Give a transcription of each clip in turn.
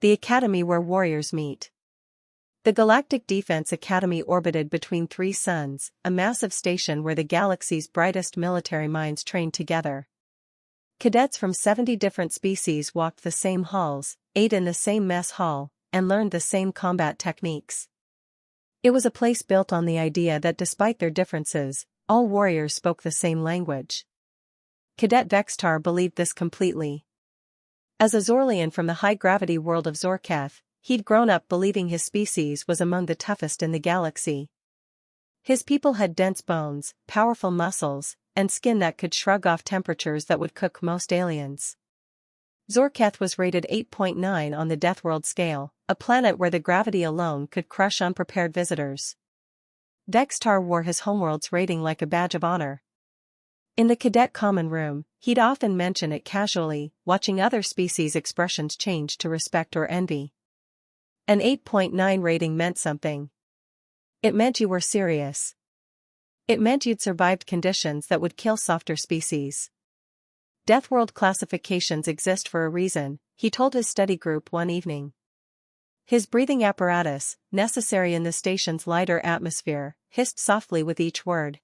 The academy where warriors meet. The Galactic Defense Academy orbited between three suns, a massive station where the galaxy's brightest military minds trained together. Cadets from 70 different species walked the same halls, ate in the same mess hall, and learned the same combat techniques. It was a place built on the idea that despite their differences, all warriors spoke the same language. Cadet Vextar believed this completely. As a Zorlian from the high-gravity world of Zorketh, he'd grown up believing his species was among the toughest in the galaxy. His people had dense bones, powerful muscles, and skin that could shrug off temperatures that would cook most aliens. Zorketh was rated 8.9 on the deathworld scale, a planet where the gravity alone could crush unprepared visitors. Vextar wore his homeworld's rating like a badge of honor. In the cadet common room, he'd often mention it casually, watching other species' expressions change to respect or envy. An 8.9 rating meant something. It meant you were serious. It meant you'd survived conditions that would kill softer species. Deathworld classifications exist for a reason, he told his study group one evening. His breathing apparatus, necessary in the station's lighter atmosphere, hissed softly with each word.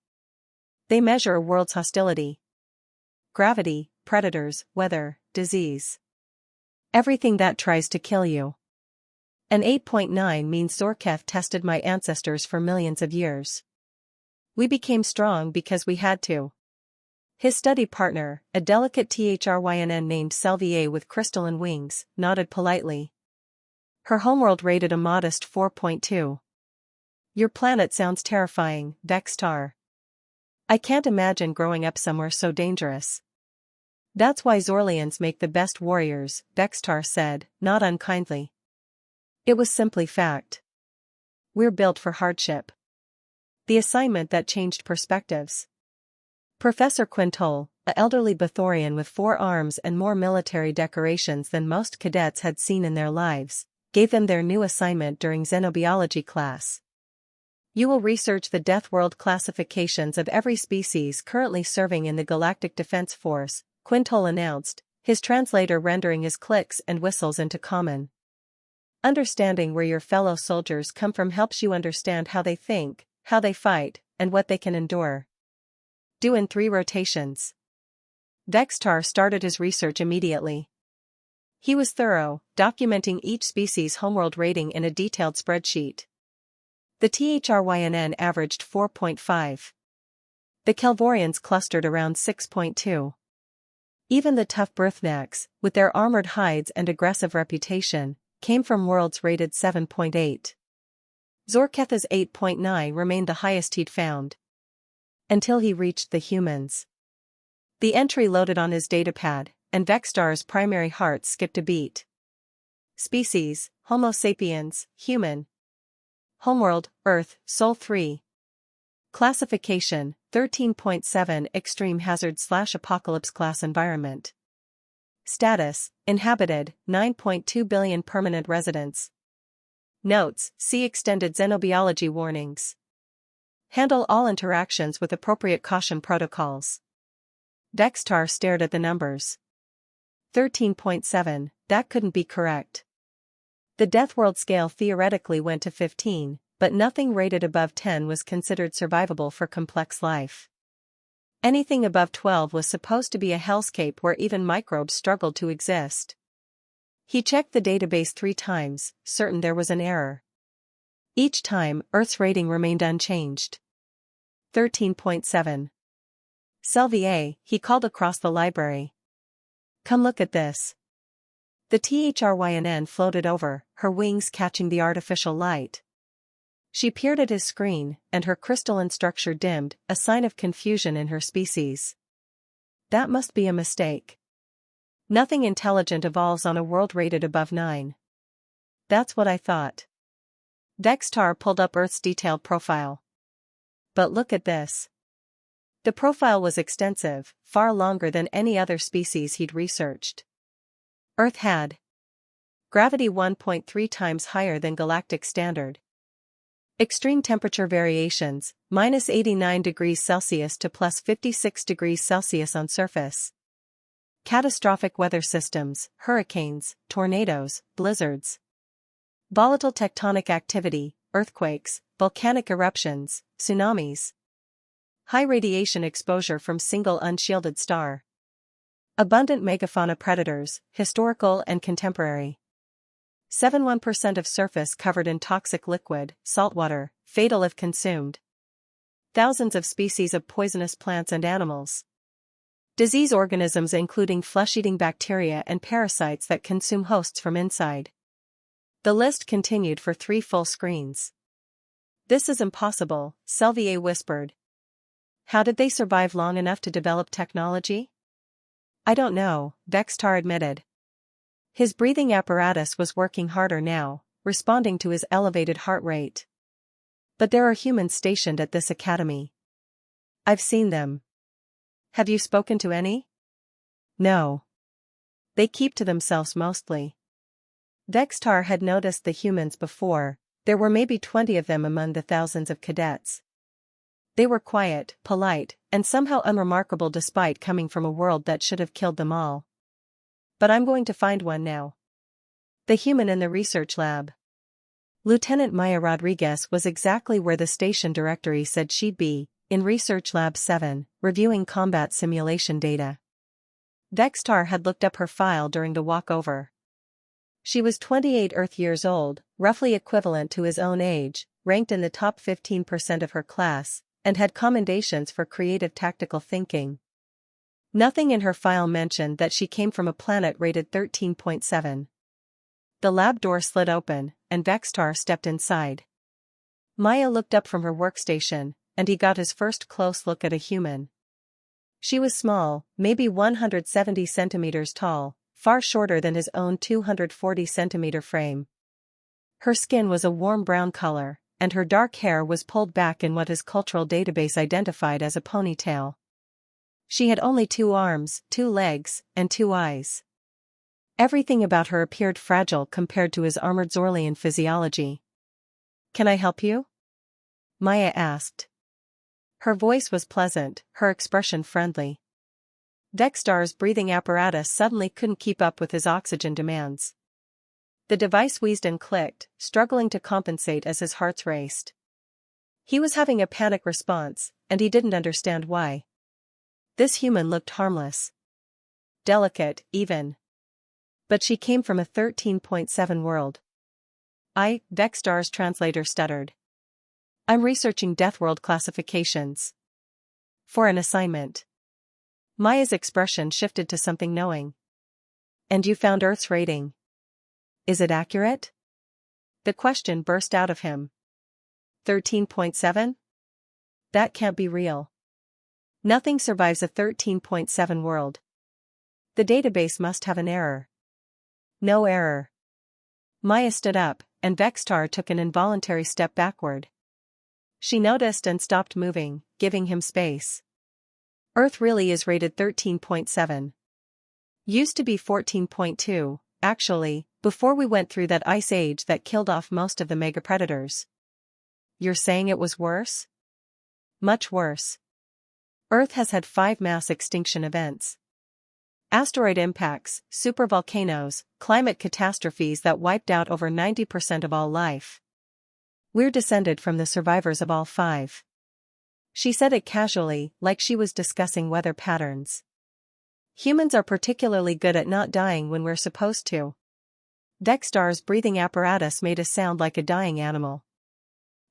They measure a world's hostility. Gravity, predators, weather, disease. Everything that tries to kill you. An 8.9 means Zorketh tested my ancestors for millions of years. We became strong because we had to. His study partner, a delicate Thryn named Selvier with crystalline wings, nodded politely. Her homeworld rated a modest 4.2. Your planet sounds terrifying, Vextar. I can't imagine growing up somewhere so dangerous. That's why Zorlians make the best warriors, Vextar said, not unkindly. It was simply fact. We're built for hardship. The assignment that changed perspectives. Professor Quintole, an elderly Bathorian with 4 arms and more military decorations than most cadets had seen in their lives, gave them their new assignment during xenobiology class. You will research the deathworld classifications of every species currently serving in the Galactic Defense Force, Quintole announced, his translator rendering his clicks and whistles into common. Understanding where your fellow soldiers come from helps you understand how they think, how they fight, and what they can endure. Do in 3 rotations. Vextar started his research immediately. He was thorough, documenting each species' homeworld rating in a detailed spreadsheet. The Thryn averaged 4.5. The Kelvorians clustered around 6.2. Even the tough Birthnaks, with their armored hides and aggressive reputation, came from worlds rated 7.8. Zorketh's 8.9 remained the highest he'd found. Until he reached the humans. The entry loaded on his datapad, and Vextar's primary heart skipped a beat. Species, Homo sapiens, human. Homeworld, Earth, Sol 3. Classification, 13.7 Extreme Hazard/Apocalypse Class Environment. Status, Inhabited, 9.2 billion Permanent Residents. Notes, see Extended Xenobiology Warnings. Handle all interactions with appropriate caution protocols. Vextar stared at the numbers. 13.7, that couldn't be correct. The deathworld scale theoretically went to 15, but nothing rated above 10 was considered survivable for complex life. Anything above 12 was supposed to be a hellscape where even microbes struggled to exist. He checked the database 3 times, certain there was an error. Each time, Earth's rating remained unchanged. 13.7. Selvier, he called across the library. Come look at this. The Thryn floated over, her wings catching the artificial light. She peered at his screen, and her crystalline structure dimmed, a sign of confusion in her species. That must be a mistake. Nothing intelligent evolves on a world rated above 9. That's what I thought. Vextar pulled up Earth's detailed profile. But look at this. The profile was extensive, far longer than any other species he'd researched. Earth had gravity 1.3 times higher than galactic standard. Extreme temperature variations, -89 degrees Celsius to +56 degrees Celsius on surface. Catastrophic weather systems, hurricanes, tornadoes, blizzards. Volatile tectonic activity, earthquakes, volcanic eruptions, tsunamis. High radiation exposure from single unshielded star. Abundant megafauna predators, historical and contemporary. 71% of surface covered in toxic liquid, saltwater, fatal if consumed. Thousands of species of poisonous plants and animals. Disease organisms including flesh-eating bacteria and parasites that consume hosts from inside. The list continued for 3 full screens. "This is impossible," Selvier whispered. "How did they survive long enough to develop technology?" "I don't know," Vextar admitted. His breathing apparatus was working harder now, responding to his elevated heart rate. "But there are humans stationed at this academy. I've seen them." "Have you spoken to any?" "No. They keep to themselves mostly." Vextar had noticed the humans before. There were maybe 20 of them among the thousands of cadets. They were quiet, polite, and somehow unremarkable despite coming from a world that should have killed them all. "But I'm going to find one now." The human in the research lab. Lieutenant Maya Rodriguez was exactly where the station directory said she'd be, in Research Lab 7, reviewing combat simulation data. Vextar had looked up her file during the walk-over. She was 28 Earth years old, roughly equivalent to his own age, ranked in the top 15% of her class, and had commendations for creative tactical thinking. Nothing in her file mentioned that she came from a planet rated 13.7. The lab door slid open, and Vextar stepped inside. Maya looked up from her workstation, and he got his first close look at a human. She was small, maybe 170 centimeters tall, far shorter than his own 240-centimeter frame. Her skin was a warm brown color, and her dark hair was pulled back in what his cultural database identified as a ponytail. She had only 2 arms, 2 legs, and 2 eyes. Everything about her appeared fragile compared to his armored Zorlian physiology. "Can I help you?" Maya asked. Her voice was pleasant, her expression friendly. Vextar's breathing apparatus suddenly couldn't keep up with his oxygen demands. The device wheezed and clicked, struggling to compensate as his heart raced. He was having a panic response, and he didn't understand why. This human looked harmless. Delicate, even. But she came from a 13.7 world. Vextar's translator stuttered. "I'm researching deathworld classifications. For an assignment." Maya's expression shifted to something knowing. "And you found Earth's rating. Is it accurate?" The question burst out of him. 13.7? That can't be real. Nothing survives a 13.7 world. The database must have an error. No error. Maya stood up, and Vextar took an involuntary step backward. She noticed and stopped moving, giving him space. Earth really is rated 13.7. Used to be 14.2, actually, before we went through that ice age that killed off most of the megapredators. You're saying it was worse? Much worse. Earth has had 5 mass extinction events. Asteroid impacts, supervolcanoes, climate catastrophes that wiped out over 90% of all life. We're descended from the survivors of all 5. She said it casually, like she was discussing weather patterns. Humans are particularly good at not dying when we're supposed to. Vextar's breathing apparatus made a sound like a dying animal.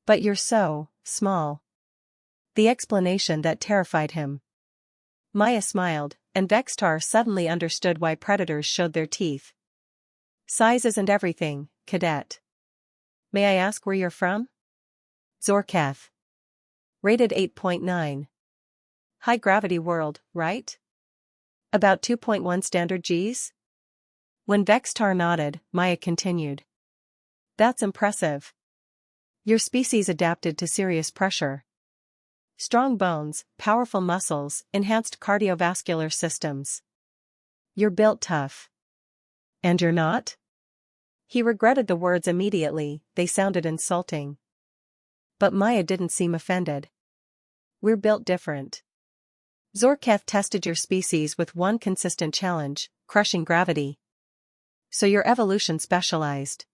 But you're so small. The explanation that terrified him. Maya smiled, and Vextar suddenly understood why predators showed their teeth. Size isn't everything, cadet. May I ask where you're from? Zorketh. Rated 8.9. High gravity world, right? About 2.1 standard Gs? When Vextar nodded, Maya continued. That's impressive. Your species adapted to serious pressure. Strong bones, powerful muscles, enhanced cardiovascular systems. You're built tough. And you're not? He regretted the words immediately, they sounded insulting. But Maya didn't seem offended. We're built different. Zorketh tested your species with one consistent challenge, crushing gravity. So your evolution specialized.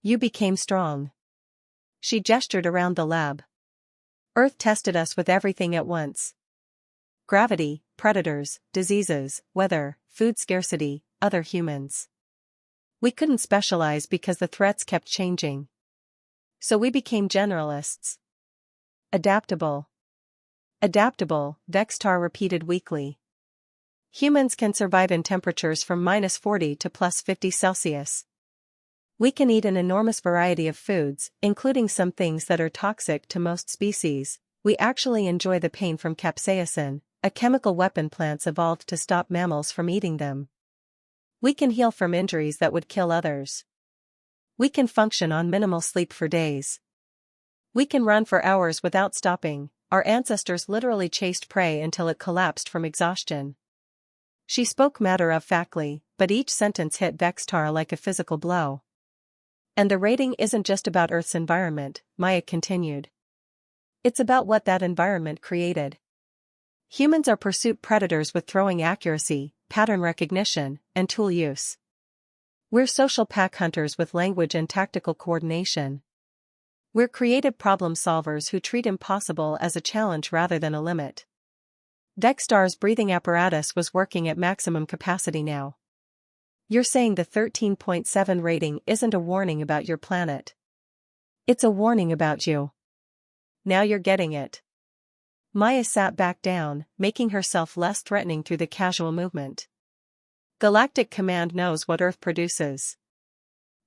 You became strong. She gestured around the lab. Earth tested us with everything at once. Gravity, predators, diseases, weather, food scarcity, other humans. We couldn't specialize because the threats kept changing. So we became generalists. Adaptable. Adaptable, Vextar repeated weakly. Humans can survive in temperatures from -40 to +50 Celsius. We can eat an enormous variety of foods, including some things that are toxic to most species. We actually enjoy the pain from capsaicin, a chemical weapon plants evolved to stop mammals from eating them. We can heal from injuries that would kill others. We can function on minimal sleep for days. We can run for hours without stopping. Our ancestors literally chased prey until it collapsed from exhaustion. She spoke matter-of-factly, but each sentence hit Vextar like a physical blow. And the rating isn't just about Earth's environment, Maya continued. It's about what that environment created. Humans are pursuit predators with throwing accuracy, pattern recognition, and tool use. We're social pack hunters with language and tactical coordination. We're creative problem solvers who treat impossible as a challenge rather than a limit. Vextar's breathing apparatus was working at maximum capacity now. You're saying the 13.7 rating isn't a warning about your planet. It's a warning about you. Now you're getting it. Maya sat back down, making herself less threatening through the casual movement. Galactic Command knows what Earth produces.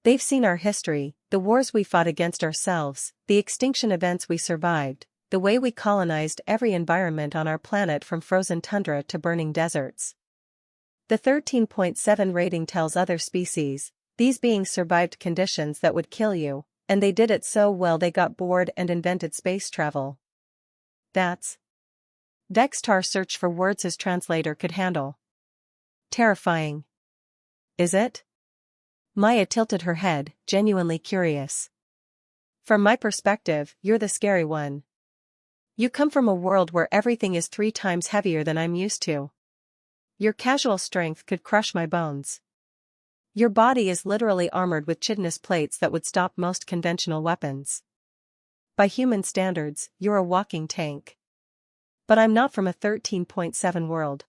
They've seen our history, the wars we fought against ourselves, the extinction events we survived, the way we colonized every environment on our planet from frozen tundra to burning deserts. The 13.7 rating tells other species, these beings survived conditions that would kill you, and they did it so well they got bored and invented space travel. That's. Vextar searched for words his translator could handle. Terrifying. Is it? Maya tilted her head, genuinely curious. From my perspective, you're the scary one. You come from a world where everything is 3 times heavier than I'm used to. Your casual strength could crush my bones. Your body is literally armored with chitinous plates that would stop most conventional weapons. By human standards, you're a walking tank. But I'm not from a 13.7 world.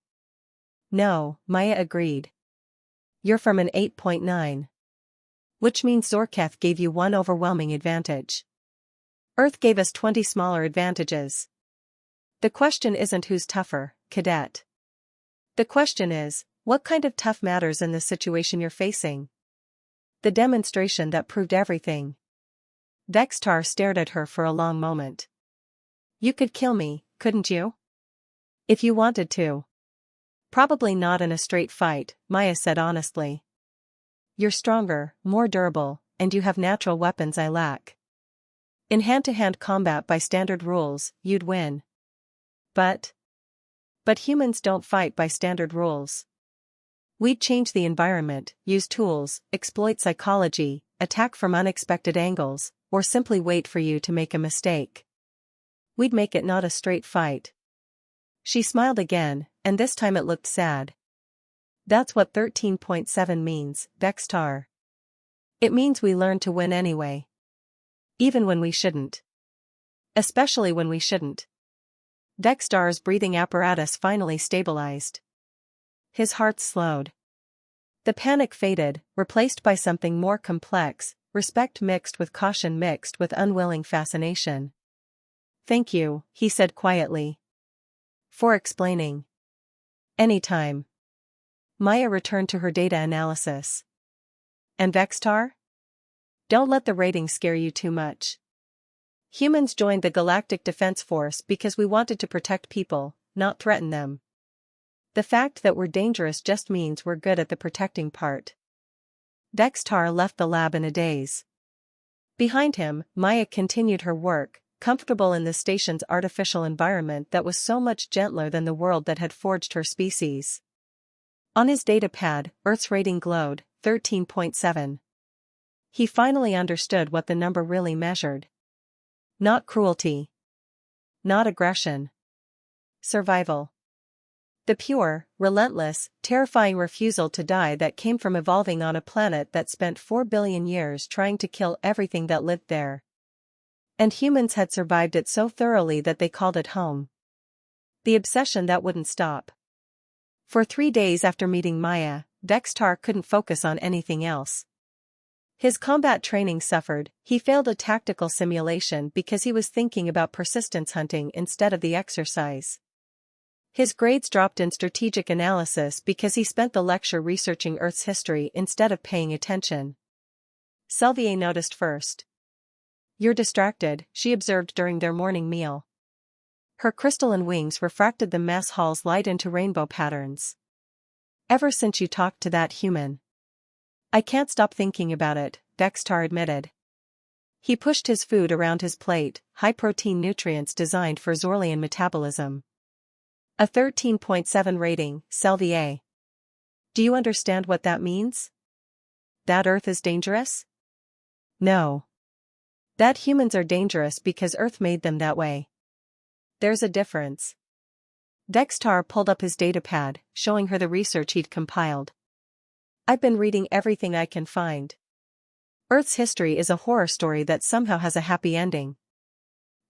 No, Maya agreed. You're from an 8.9. Which means Zorketh gave you one overwhelming advantage. Earth gave us 20 smaller advantages. The question isn't who's tougher, cadet. The question is, what kind of tough matters in the situation you're facing? The demonstration that proved everything. Vextar stared at her for a long moment. You could kill me, couldn't you? If you wanted to. Probably not in a straight fight, Maya said honestly. You're stronger, more durable, and you have natural weapons I lack. In hand-to-hand combat by standard rules, you'd win. But humans don't fight by standard rules. We'd change the environment, use tools, exploit psychology, attack from unexpected angles, or simply wait for you to make a mistake. We'd make it not a straight fight. She smiled again, and this time it looked sad. That's what 13.7 means, Vextar. It means we learn to win anyway. Even when we shouldn't. Especially when we shouldn't. Vextar's breathing apparatus finally stabilized. His heart slowed. The panic faded, replaced by something more complex, respect mixed with caution mixed with unwilling fascination. Thank you, he said quietly. For explaining. Anytime. Maya returned to her data analysis. And Vextar? Don't let the rating scare you too much. Humans joined the Galactic Defense Force because we wanted to protect people, not threaten them. The fact that we're dangerous just means we're good at the protecting part. Vextar left the lab in a daze. Behind him, Maya continued her work, comfortable in the station's artificial environment that was so much gentler than the world that had forged her species. On his datapad, Earth's rating glowed, 13.7. He finally understood what the number really measured. Not cruelty. Not aggression. Survival. The pure, relentless, terrifying refusal to die that came from evolving on a planet that spent 4 billion years trying to kill everything that lived there. And humans had survived it so thoroughly that they called it home. The obsession that wouldn't stop. For 3 days after meeting Maya, Dexter couldn't focus on anything else. His combat training suffered. He failed a tactical simulation because he was thinking about persistence hunting instead of the exercise. His grades dropped in strategic analysis because he spent the lecture researching Earth's history instead of paying attention. Selvier noticed first. "You're distracted," she observed during their morning meal. Her crystalline wings refracted the mess hall's light into rainbow patterns. "Ever since you talked to that human." "I can't stop thinking about it," Dexter admitted. He pushed his food around his plate, high-protein nutrients designed for Zorlian metabolism. A 13.7 rating, Selvier. "Do you understand what that means? That Earth is dangerous?" "No. That humans are dangerous because Earth made them that way. There's a difference." Dexter pulled up his datapad, showing her the research he'd compiled. "I've been reading everything I can find. Earth's history is a horror story that somehow has a happy ending."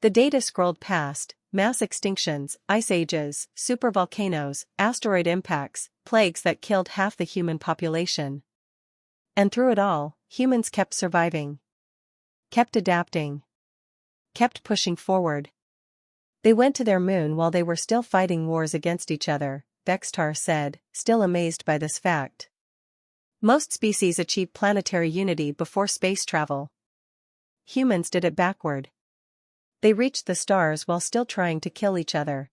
The data scrolled past: mass extinctions, ice ages, supervolcanoes, asteroid impacts, plagues that killed half the human population. And through it all, humans kept surviving. Kept adapting. Kept pushing forward. "They went to their moon while they were still fighting wars against each other," Dexter said, still amazed by this fact. "Most species achieve planetary unity before space travel. Humans did it backward. They reached the stars while still trying to kill each other."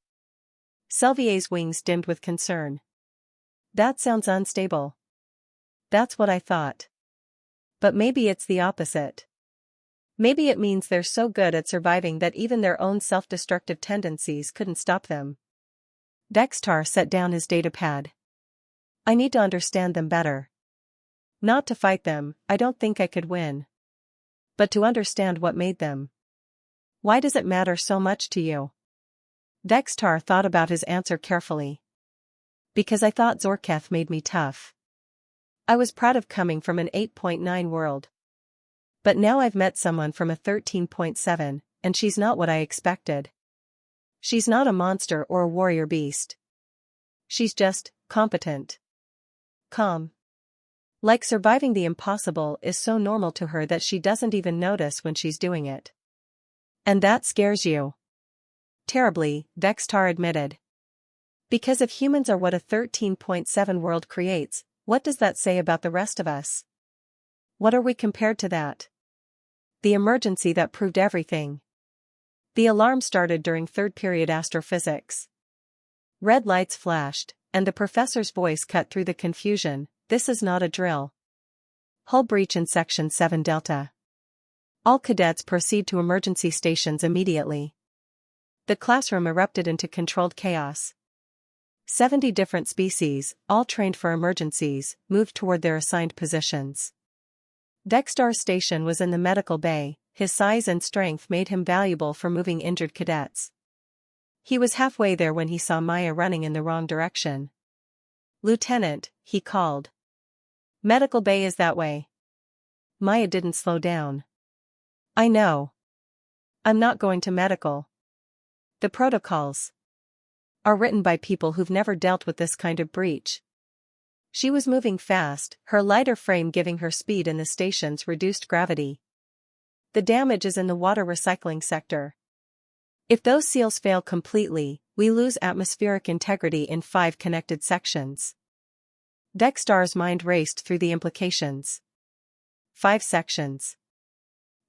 Selvier's wings dimmed with concern. "That sounds unstable." "That's what I thought. But maybe it's the opposite. Maybe it means they're so good at surviving that even their own self-destructive tendencies couldn't stop them." Dexter set down his datapad. "I need to understand them better. Not to fight them, I don't think I could win. But to understand what made them. Why does it matter so much to you?" Dexter thought about his answer carefully. "Because I thought Zorketh made me tough. I was proud of coming from an 8.9 world. But now I've met someone from a 13.7, and she's not what I expected. She's not a monster or a warrior beast. She's just competent. Calm. Like surviving the impossible is so normal to her that she doesn't even notice when she's doing it." "And that scares you?" "Terribly," Dexter admitted. "Because if humans are what a 13.7 world creates, what does that say about the rest of us? What are we compared to that? The emergency that proved everything." The alarm started during third period astrophysics. Red lights flashed, and the professor's voice cut through the confusion. "This is not a drill. Hull breach in Section 7 Delta. All cadets proceed to emergency stations immediately." The classroom erupted into controlled chaos. 70 different species, all trained for emergencies, moved toward their assigned positions. Dexter's station was in the medical bay. His size and strength made him valuable for moving injured cadets. He was halfway there when he saw Maya running in the wrong direction. "Lieutenant," he called. "Medical bay is that way." Maya didn't slow down. "I know. I'm not going to medical. The protocols are written by people who've never dealt with this kind of breach." She was moving fast, her lighter frame giving her speed in the station's reduced gravity. "The damage is in the water recycling sector. If those seals fail completely, we lose atmospheric integrity in 5 connected sections." Dexter's mind raced through the implications. 5 sections.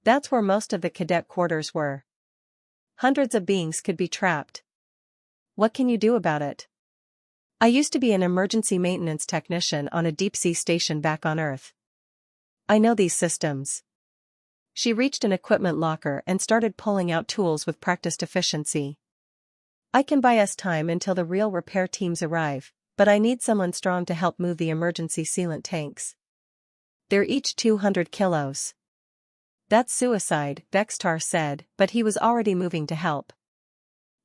That's where most of the cadet quarters were. Hundreds of beings could be trapped. What can you do about it? "I used to be an emergency maintenance technician on a deep-sea station back on Earth. I know these systems." She reached an equipment locker and started pulling out tools with practiced efficiency. "I can buy us time until the real repair teams arrive, but I need someone strong to help move the emergency sealant tanks. They're each 200 kilos. "That's suicide," Dexter said, but he was already moving to help.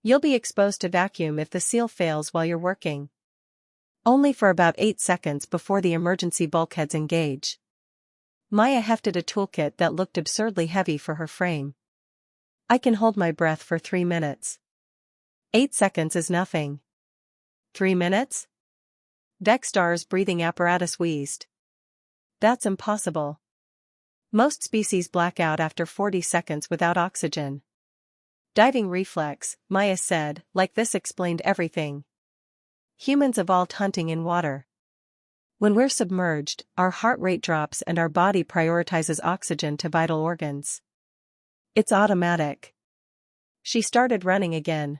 "You'll be exposed to vacuum if the seal fails while you're working. Only for about 8 seconds before the emergency bulkheads engage. Maya hefted a toolkit that looked absurdly heavy for her frame. I can hold my breath for 3 minutes. 8 seconds is nothing. 3 minutes? Dextar's breathing apparatus wheezed. That's impossible. Most species black out after 40 seconds without oxygen. Diving reflex, Maya said, like this explained everything. Humans evolved hunting in water. When we're submerged, our heart rate drops and our body prioritizes oxygen to vital organs. It's automatic. She started running again.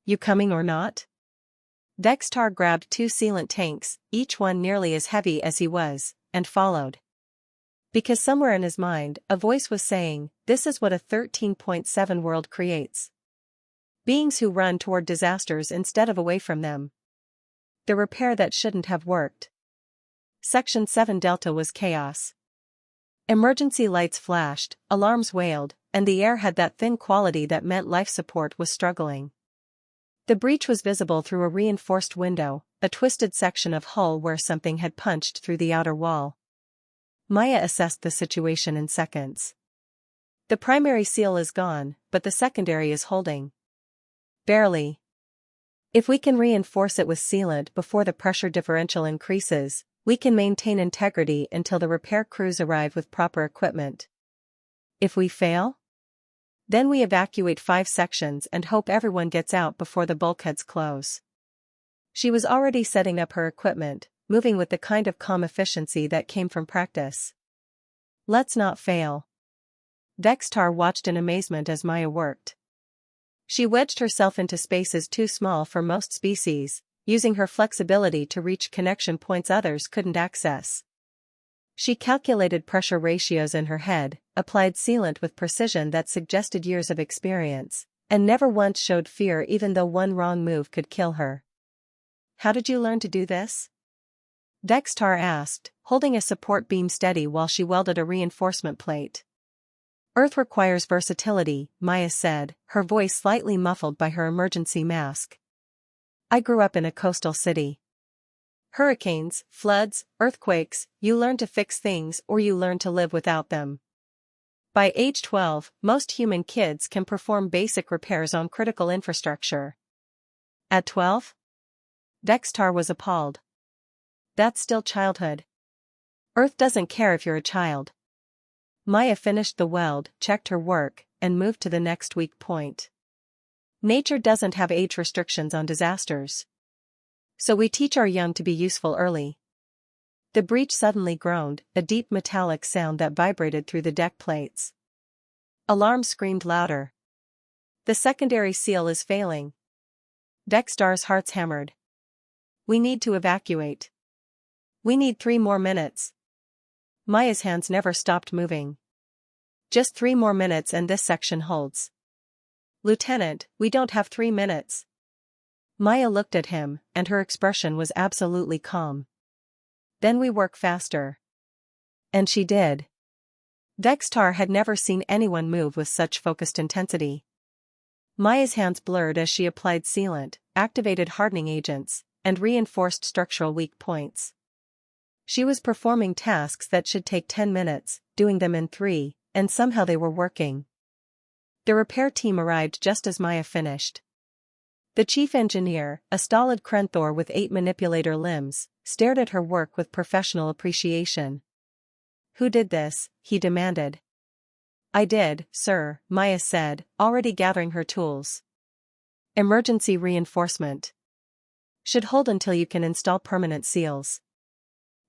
You coming or not? Dextar grabbed 2 sealant tanks, each one nearly as heavy as he was, and followed. Because somewhere in his mind, a voice was saying, this is what a 13.7 world creates. Beings who run toward disasters instead of away from them. The repair that shouldn't have worked. Section 7 Delta was chaos. Emergency lights flashed, alarms wailed, and the air had that thin quality that meant life support was struggling. The breach was visible through a reinforced window, a twisted section of hull where something had punched through the outer wall. Maya assessed the situation in seconds. The primary seal is gone, but the secondary is holding. Barely. If we can reinforce it with sealant before the pressure differential increases, we can maintain integrity until the repair crews arrive with proper equipment. If we fail? Then we evacuate 5 sections and hope everyone gets out before the bulkheads close. She was already setting up her equipment, moving with the kind of calm efficiency that came from practice. Let's not fail. Dextar watched in amazement as Maya worked. She wedged herself into spaces too small for most species, using her flexibility to reach connection points others couldn't access. She calculated pressure ratios in her head, applied sealant with precision that suggested years of experience, and never once showed fear even though one wrong move could kill her. How did you learn to do this? Dextar asked, holding a support beam steady while she welded a reinforcement plate. Earth requires versatility, Maya said, her voice slightly muffled by her emergency mask. I grew up in a coastal city. Hurricanes, floods, earthquakes, you learn to fix things or you learn to live without them. By age 12, most human kids can perform basic repairs on critical infrastructure. At 12? Dextar was appalled. That's still childhood. Earth doesn't care if you're a child. Maya finished the weld, checked her work, and moved to the next weak point. Nature doesn't have age restrictions on disasters. So we teach our young to be useful early. The breach suddenly groaned, a deep metallic sound that vibrated through the deck plates. Alarm screamed louder. The secondary seal is failing. Dextar's hearts hammered. We need to evacuate. We need 3 more minutes. Maya's hands never stopped moving. Just 3 more minutes and this section holds. Lieutenant, we don't have 3 minutes. Maya looked at him, and her expression was absolutely calm. Then we work faster. And she did. Dextar had never seen anyone move with such focused intensity. Maya's hands blurred as she applied sealant, activated hardening agents, and reinforced structural weak points. She was performing tasks that should take 10 minutes, doing them in 3, and somehow they were working. The repair team arrived just as Maya finished. The chief engineer, a stolid Krenthor with 8 manipulator limbs, stared at her work with professional appreciation. Who did this? He demanded. I did, sir, Maya said, already gathering her tools. Emergency reinforcement. Should hold until you can install permanent seals.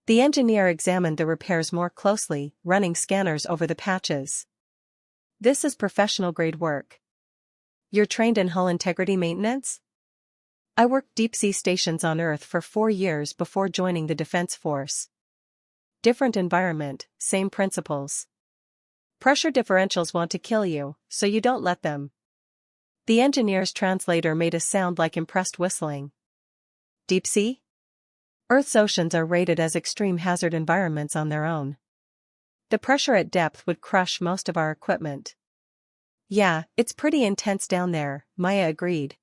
The engineer examined the repairs more closely, running scanners over the patches. This is professional-grade work. You're trained in hull integrity maintenance? I worked deep-sea stations on Earth for 4 years before joining the Defense Force. Different environment, same principles. Pressure differentials want to kill you, so you don't let them. The engineer's translator made a sound like impressed whistling. Deep sea? Earth's oceans are rated as extreme hazard environments on their own. The pressure at depth would crush most of our equipment. Yeah, it's pretty intense down there, Maya agreed.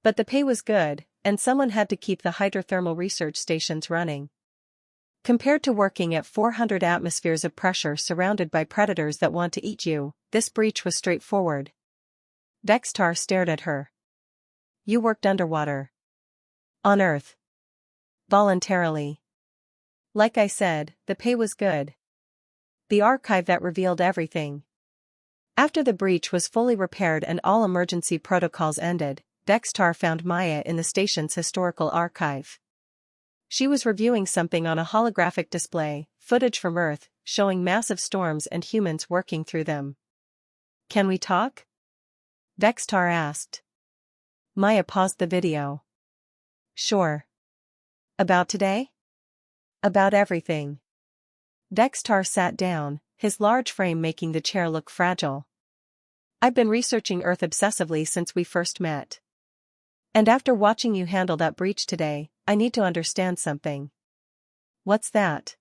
But the pay was good, and someone had to keep the hydrothermal research stations running. Compared to working at 400 atmospheres of pressure surrounded by predators that want to eat you, this breach was straightforward. Dextar stared at her. You worked underwater. On Earth. Voluntarily. Like I said, the pay was good. The archive that revealed everything. After the breach was fully repaired and all emergency protocols ended, Dextar found Maya in the station's historical archive. She was reviewing something on a holographic display, footage from Earth, showing massive storms and humans working through them. Can we talk? Dextar asked. Maya paused the video. Sure. About today? About everything. Dextar sat down, his large frame making the chair look fragile. I've been researching Earth obsessively since we first met. And after watching you handle that breach today, I need to understand something. What's that?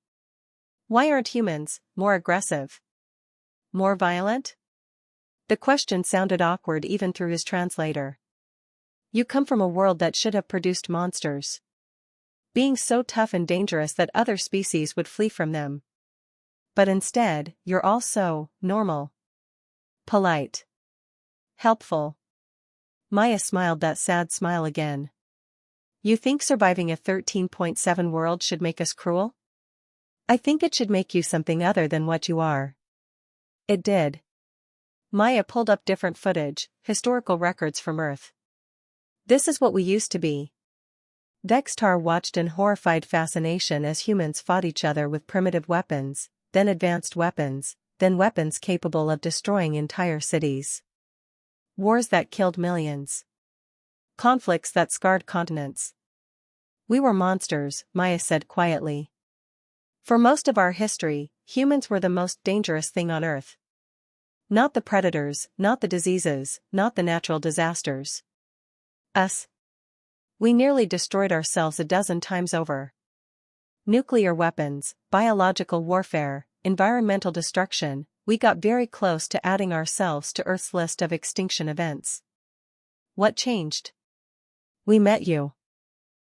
Why aren't humans more aggressive? More violent? The question sounded awkward even through his translator. You come from a world that should have produced monsters. Being so tough and dangerous that other species would flee from them. But instead, you're all so normal. Polite. Helpful. Maya smiled that sad smile again. You think surviving a 13.7 world should make us cruel? I think it should make you something other than what you are. It did. Maya pulled up different footage, historical records from Earth. This is what we used to be. Dextar watched in horrified fascination as humans fought each other with primitive weapons, then advanced weapons, then weapons capable of destroying entire cities. Wars that killed millions. Conflicts that scarred continents. We were monsters, Maya said quietly. For most of our history, humans were the most dangerous thing on Earth. Not the predators, not the diseases, not the natural disasters. Us. We nearly destroyed ourselves a dozen times over. Nuclear weapons, biological warfare, environmental destruction, we got very close to adding ourselves to Earth's list of extinction events. What changed? We met you.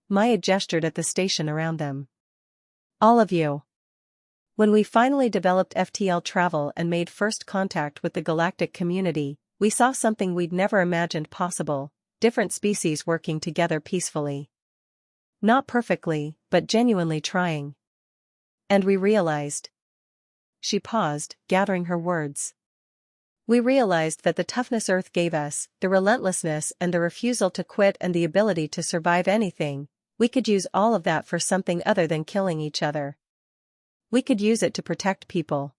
Maya gestured at the station around them. All of you. When we finally developed FTL travel and made first contact with the galactic community, we saw something we'd never imagined possible, different species working together peacefully. Not perfectly, but genuinely trying. And we realized. She paused, gathering her words. We realized that the toughness Earth gave us, the relentlessness and the refusal to quit and the ability to survive anything, we could use all of that for something other than killing each other. We could use it to protect people.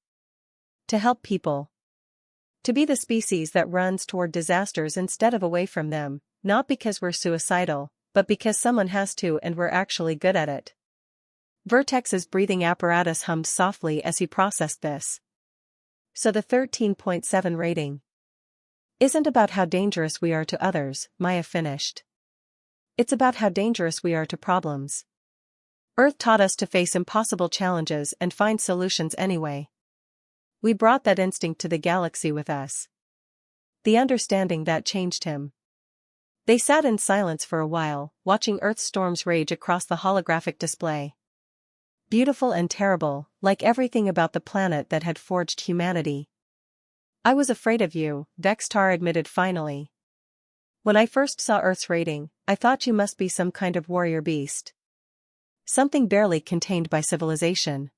To help people. To be the species that runs toward disasters instead of away from them, not because we're suicidal, but because someone has to and we're actually good at it. Vertex's breathing apparatus hummed softly as he processed this. So the 13.7 rating isn't about how dangerous we are to others, Maya finished. It's about how dangerous we are to problems. Earth taught us to face impossible challenges and find solutions anyway. We brought that instinct to the galaxy with us. The understanding that changed him. They sat in silence for a while, watching Earth's storms rage across the holographic display. Beautiful and terrible, like everything about the planet that had forged humanity. I was afraid of you, Dextar admitted finally. When I first saw Earth's rating, I thought you must be some kind of warrior beast. Something barely contained by civilization.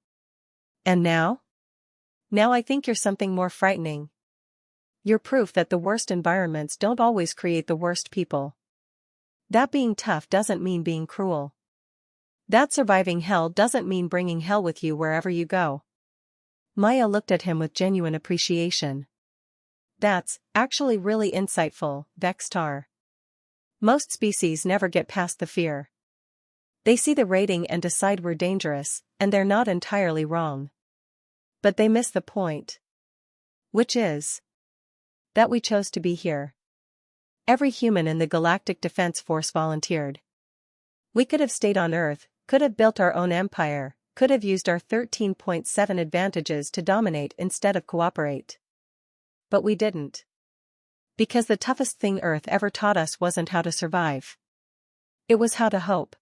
And now? Now I think you're something more frightening. You're proof that the worst environments don't always create the worst people. That being tough doesn't mean being cruel. That surviving hell doesn't mean bringing hell with you wherever you go. Maya looked at him with genuine appreciation. That's actually really insightful, Dextar. Most species never get past the fear. They see the rating and decide we're dangerous, and they're not entirely wrong. But they miss the point. Which is that we chose to be here. Every human in the Galactic Defense Force volunteered. We could have stayed on Earth, could have built our own empire, could have used our 13.7 advantages to dominate instead of cooperate. But we didn't. Because the toughest thing Earth ever taught us wasn't how to survive. It was how to hope.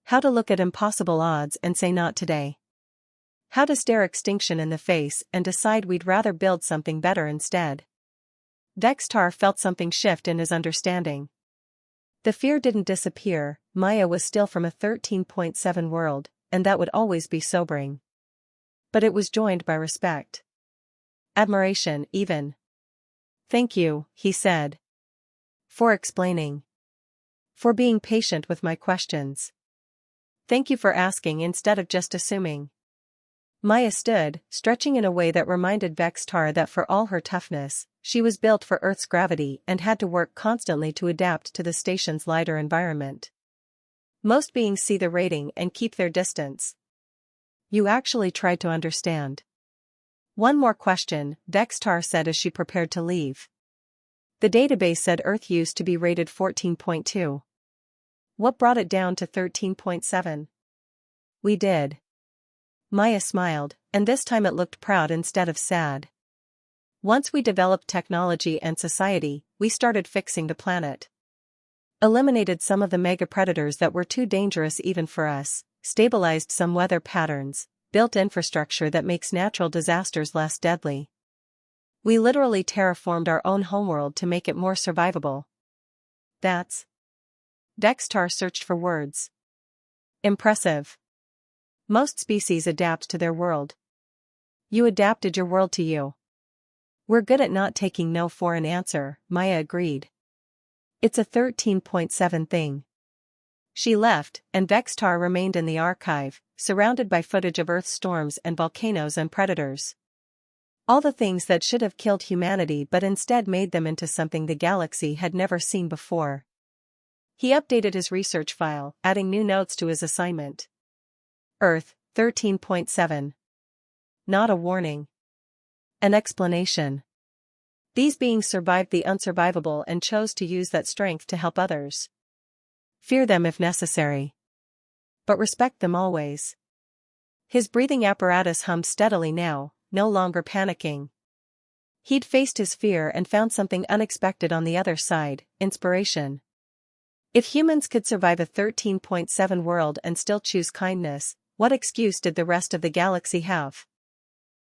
How to look at impossible odds and say not today. How to stare extinction in the face and decide we'd rather build something better instead. Dexter felt something shift in his understanding. The fear didn't disappear. Maya was still from a 13.7 world, and that would always be sobering. But it was joined by respect. Admiration, even. Thank you, he said. For explaining. For being patient with my questions. Thank you for asking instead of just assuming. Maya stood, stretching in a way that reminded Vextar that for all her toughness, she was built for Earth's gravity and had to work constantly to adapt to the station's lighter environment. Most beings see the rating and keep their distance. You actually tried to understand. One more question, Vextar said as she prepared to leave. The database said Earth used to be rated 14.2. What brought it down to 13.7? We did. Maya smiled, and this time it looked proud instead of sad. Once we developed technology and society, we started fixing the planet. Eliminated some of the mega predators that were too dangerous even for us, stabilized some weather patterns, built infrastructure that makes natural disasters less deadly. We literally terraformed our own homeworld to make it more survivable. That's... Dexter searched for words. Impressive. Most species adapt to their world. You adapted your world to you. We're good at not taking no for an answer, Maya agreed. It's a 13.7 thing. She left, and Vextar remained in the archive, surrounded by footage of Earth's storms and volcanoes and predators. All the things that should have killed humanity but instead made them into something the galaxy had never seen before. He updated his research file, adding new notes to his assignment. Earth, 13.7. Not a warning. An explanation. These beings survived the unsurvivable and chose to use that strength to help others. Fear them if necessary. But respect them always. His breathing apparatus hummed steadily now, no longer panicking. He'd faced his fear and found something unexpected on the other side, inspiration. If humans could survive a 13.7 world and still choose kindness, what excuse did the rest of the galaxy have?